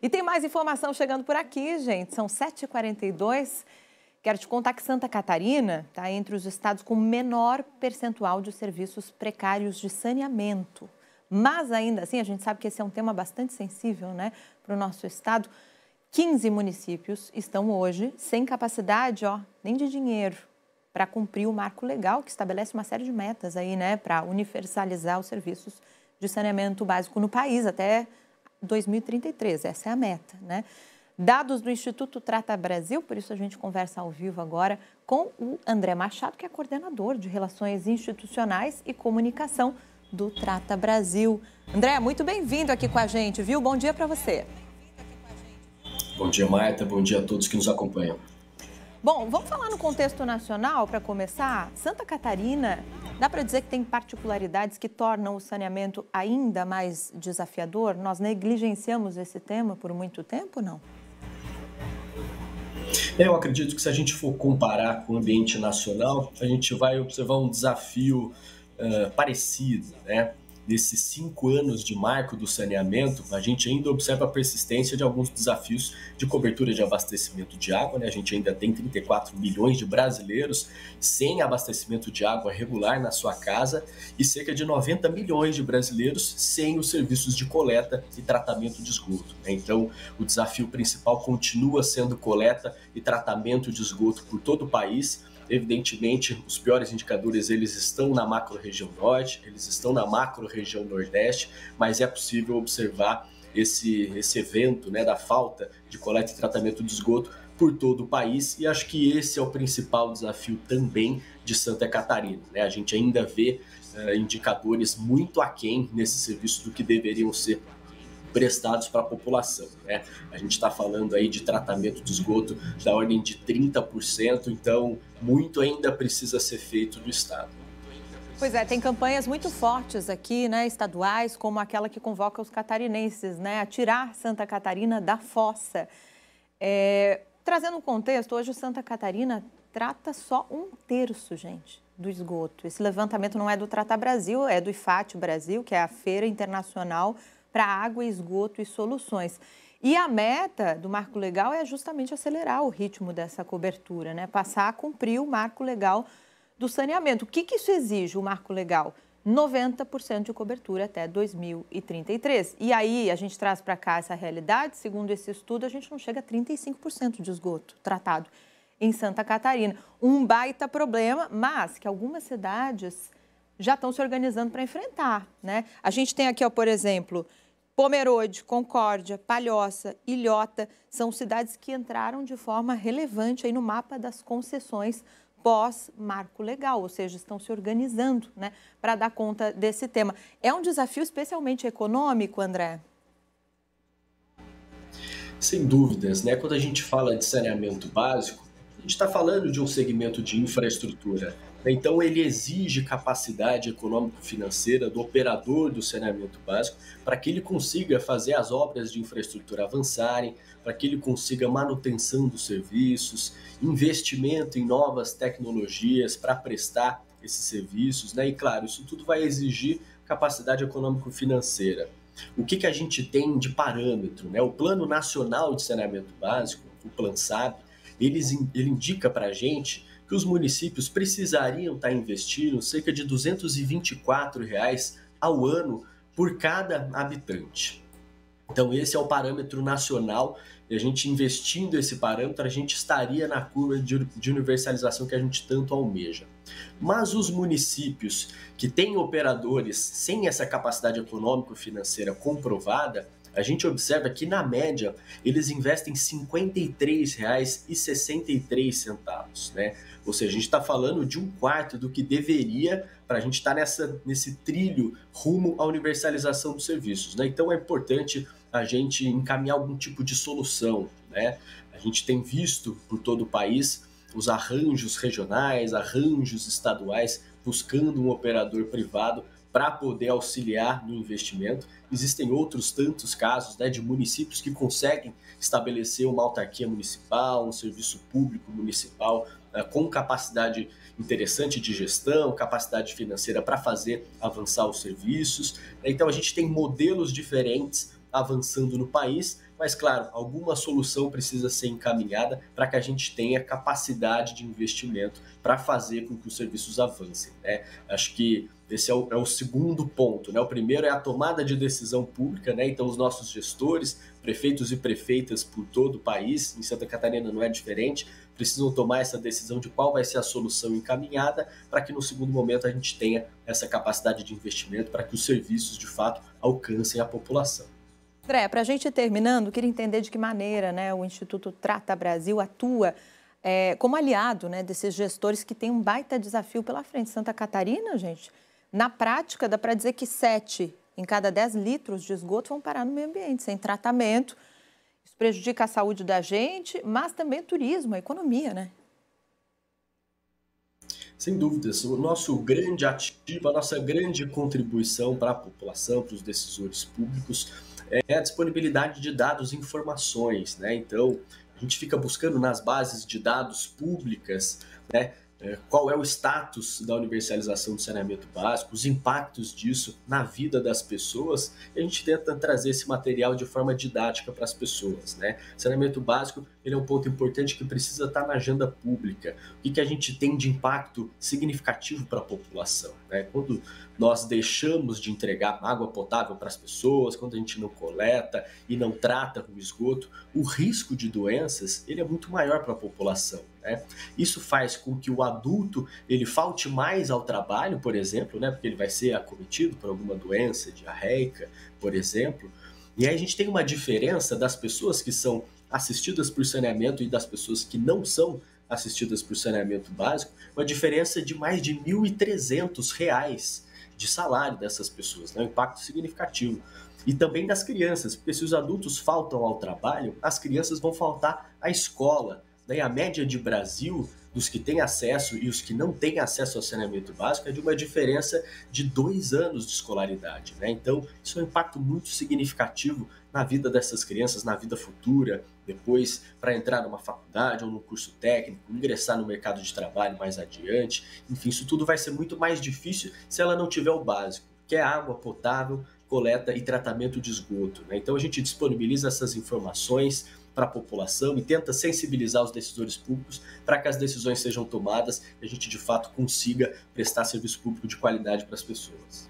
E tem mais informação chegando por aqui, gente. São 7h42. Quero te contar que Santa Catarina está entre os estados com menor percentual de serviços precários de saneamento. Mas ainda assim, a gente sabe que esse é um tema bastante sensível, né, para o nosso estado. 15 municípios estão hoje sem capacidade, nem de dinheiro, para cumprir o marco legal que estabelece uma série de metas aí, né, para universalizar os serviços de saneamento básico no país até 2033. Essa é a meta, né? Dados do Instituto Trata Brasil, por isso a gente conversa ao vivo agora com o André Machado, que é coordenador de Relações Institucionais e Comunicação do Trata Brasil. André, muito bem-vindo aqui com a gente, viu? Bom dia para você. Bom dia, Marta. Bom dia a todos que nos acompanham. Bom, vamos falar no contexto nacional para começar. Santa Catarina, dá para dizer que tem particularidades que tornam o saneamento ainda mais desafiador? Nós negligenciamos esse tema por muito tempo, não? Eu acredito que se a gente for comparar com o ambiente nacional, a gente vai observar um desafio parecido, né? Nesses 5 anos de marco do saneamento, a gente ainda observa a persistência de alguns desafios de cobertura de abastecimento de água, né? A gente ainda tem 34 milhões de brasileiros sem abastecimento de água regular na sua casa e cerca de 90 milhões de brasileiros sem os serviços de coleta e tratamento de esgoto, né? Então, o desafio principal continua sendo coleta e tratamento de esgoto por todo o país. Evidentemente, os piores indicadores eles estão na macro-região norte, eles estão na macro-região nordeste, mas é possível observar esse evento, né, da falta de coleta e tratamento de esgoto por todo o país, e acho que esse é o principal desafio também de Santa Catarina, né? A gente ainda vê indicadores muito aquém nesse serviço do que deveriam ser prestados para a população, né? A gente está falando aí de tratamento de esgoto da ordem de 30%, então muito ainda precisa ser feito no estado. Pois é, tem campanhas muito fortes aqui, né, estaduais, como aquela que convoca os catarinenses, né, a tirar Santa Catarina da fossa. Trazendo um contexto, hoje Santa Catarina trata só 1/3, gente, do esgoto. Esse levantamento não é do Trata Brasil, é do IFAT Brasil, que é a Feira Internacional para Água, Esgoto e Soluções. E a meta do marco legal é justamente acelerar o ritmo dessa cobertura, né? Passar a cumprir o marco legal do saneamento. O que isso exige, o marco legal? 90% de cobertura até 2033. E aí a gente traz para cá essa realidade, segundo esse estudo, a gente não chega a 35% de esgoto tratado em Santa Catarina. Um baita problema, mas que algumas cidades já estão se organizando para enfrentar, né? A gente tem aqui, por exemplo, Pomerode, Concórdia, Palhoça, Ilhota, são cidades que entraram de forma relevante aí no mapa das concessões pós-marco legal, ou seja, estão se organizando, né, para dar conta desse tema. É um desafio especialmente econômico, André? Sem dúvidas, né? Quando a gente fala de saneamento básico, a gente está falando de um segmento de infraestrutura. Então, ele exige capacidade econômico-financeira do operador do saneamento básico para que ele consiga fazer as obras de infraestrutura avançarem, para que ele consiga manutenção dos serviços, investimento em novas tecnologias para prestar esses serviços, né? E, claro, isso tudo vai exigir capacidade econômico-financeira. O que a gente tem de parâmetro, né? O Plano Nacional de Saneamento Básico, o PLANSAB, ele indica para a gente que os municípios precisariam estar investindo cerca de R$ 224 ao ano por cada habitante. Então esse é o parâmetro nacional e a gente investindo esse parâmetro, a gente estaria na curva de universalização que a gente tanto almeja. Mas os municípios que têm operadores sem essa capacidade econômico-financeira comprovada, a gente observa que, na média, eles investem R$ 53,63, né? Ou seja, a gente está falando de 1/4 do que deveria para a gente estar nesse trilho rumo à universalização dos serviços, né? Então, é importante a gente encaminhar algum tipo de solução, né? A gente tem visto por todo o país os arranjos regionais, arranjos estaduais, buscando um operador privado para poder auxiliar no investimento. Existem outros tantos casos, né, de municípios que conseguem estabelecer uma autarquia municipal, um serviço público municipal com capacidade interessante de gestão, capacidade financeira para fazer avançar os serviços. Então a gente tem modelos diferentes avançando no país, mas claro, alguma solução precisa ser encaminhada para que a gente tenha capacidade de investimento para fazer com que os serviços avancem, né? Acho que esse é o segundo ponto, né? O primeiro é a tomada de decisão pública, né? Então os nossos gestores, prefeitos e prefeitas por todo o país, em Santa Catarina não é diferente, precisam tomar essa decisão de qual vai ser a solução encaminhada para que no segundo momento a gente tenha essa capacidade de investimento para que os serviços de fato alcancem a população. André, para a gente ir terminando, queria entender de que maneira, né, o Instituto Trata Brasil atua como aliado, né, desses gestores que têm um baita desafio pela frente. Santa Catarina, gente, na prática, dá para dizer que 7 em cada 10 litros de esgoto vão parar no meio ambiente, sem tratamento. Isso prejudica a saúde da gente, mas também o turismo, a economia, né? Sem dúvidas, o nosso grande ativo, a nossa grande contribuição para a população, para os decisores públicos, é a disponibilidade de dados e informações, né? Então, a gente fica buscando nas bases de dados públicas, né? Qual é o status da universalização do saneamento básico, os impactos disso na vida das pessoas, e a gente tenta trazer esse material de forma didática para as pessoas, né? Saneamento básico, ele é um ponto importante que precisa estar na agenda pública. O que a gente tem de impacto significativo para a população, né? Quando nós deixamos de entregar água potável para as pessoas, quando a gente não coleta e não trata o esgoto, o risco de doenças ele é muito maior para a população, né? Isso faz com que o adulto ele falte mais ao trabalho, por exemplo, né? Porque ele vai ser acometido por alguma doença diarreica, por exemplo. E aí a gente tem uma diferença das pessoas que são assistidas por saneamento e das pessoas que não são assistidas por saneamento básico, uma diferença de mais de R$ 1.300 de salário dessas pessoas, né? Um impacto significativo. E também das crianças, porque se os adultos faltam ao trabalho, as crianças vão faltar à escola. Daí a média de Brasil, dos que têm acesso e os que não têm acesso ao saneamento básico, é de uma diferença de 2 anos de escolaridade, né? Então, isso é um impacto muito significativo na vida dessas crianças, na vida futura, depois para entrar numa faculdade ou num curso técnico, ingressar no mercado de trabalho mais adiante. Enfim, isso tudo vai ser muito mais difícil se ela não tiver o básico, que é água potável, coleta e tratamento de esgoto, né? Então, a gente disponibiliza essas informações para a população e tenta sensibilizar os decisores públicos para que as decisões sejam tomadas e a gente, de fato, consiga prestar serviço público de qualidade para as pessoas.